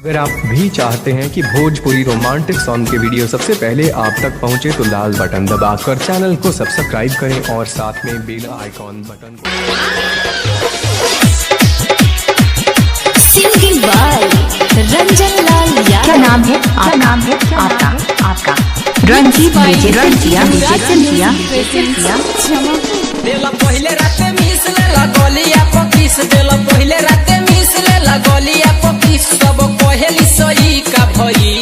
अगर आप भी चाहते हैं कि भोजपुरी रोमांटिक सॉन्ग के वीडियो सबसे पहले आप तक पहुंचे तो लाल बटन दबाकर चैनल को सब्सक्राइब करें और साथ में बेल आइकॉन बटन को सिंगिंग बाय रंजन लाल यादव। क्या नाम है आपका रंजीत रंजिया देला पहले राते मिस लेला गलिया पकिस देला पहले राते मिस लेला गलिया पकिस सब कहेली सही का भई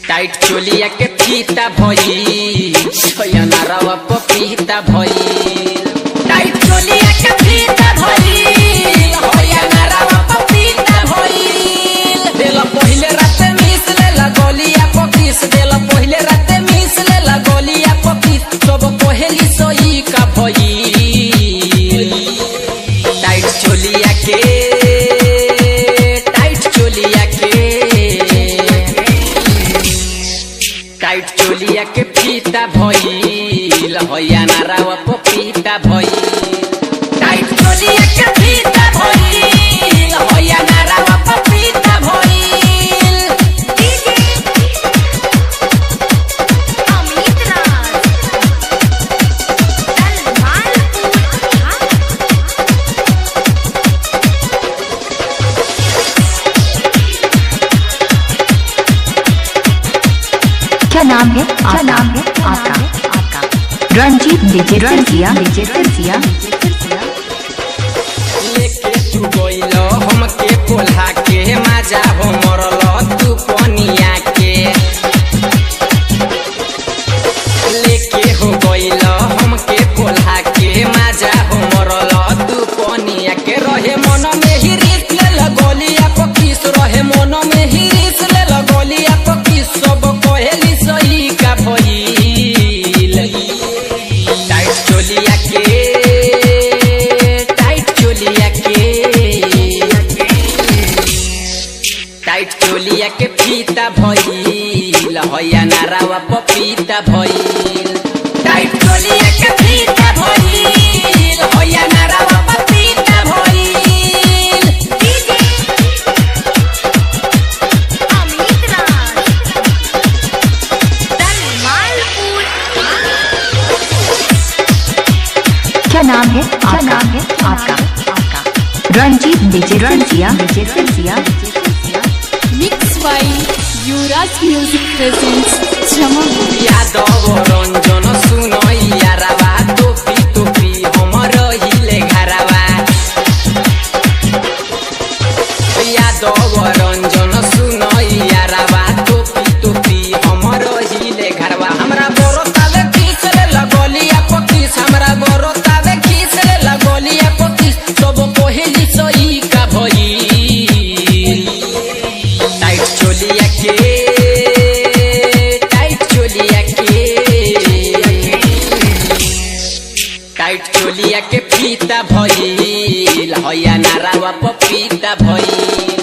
टाइट चोलिया के फीता भई या नारावा पपीता भई टाइट चोलिया के फीता भई या नारावा पपीता भई देला पहले राते मिस लेला गलिया पकिस देला पहले राते मिस लेला गलिया पकिस सब कहेली सही का भई टाइट चोलिया के फीता भइल होया नारावा पपीता भइल टाइट चोलिया के फीता भइल होया नारावा पपीता भइल अमित राज क्या नाम है आपका रंजीत रंजिया लेके तू गइलो हमके कोल्हा के मजा हो मरल तू पनिया के लेके हो गइलो हमके कोल्हा के मजा हो मरल तू पनिया के रहे मन में ही रिस ले लगलिया पकिस रहे मन में ही रिस ले लगलिया पकिस सब कहेली सही का भइल टाइट चोलिया के फीता भइल होया नारावा पपीता भइल टाइट चोलिया के फीता भइल होया नारावा पपीता भइल अमित राज दलमालपुर। क्या नाम है आपका रंजीत रंजिया mix by Yuvraj music presents Jamapur. Yadav Ranjan सुनैया रावा टोपी हमर हिले घरावा यादव रंजन सुनैया रावा टोपी हमर हिले घरवा हमरा बरोतावे खींच ले लगलिया पकिस हमरा बरोतावे खींच ले लगलिया पकिस सब कहेली सही का भई टाइट चोलिया के फीता भइल होया नारावा पपीता भइल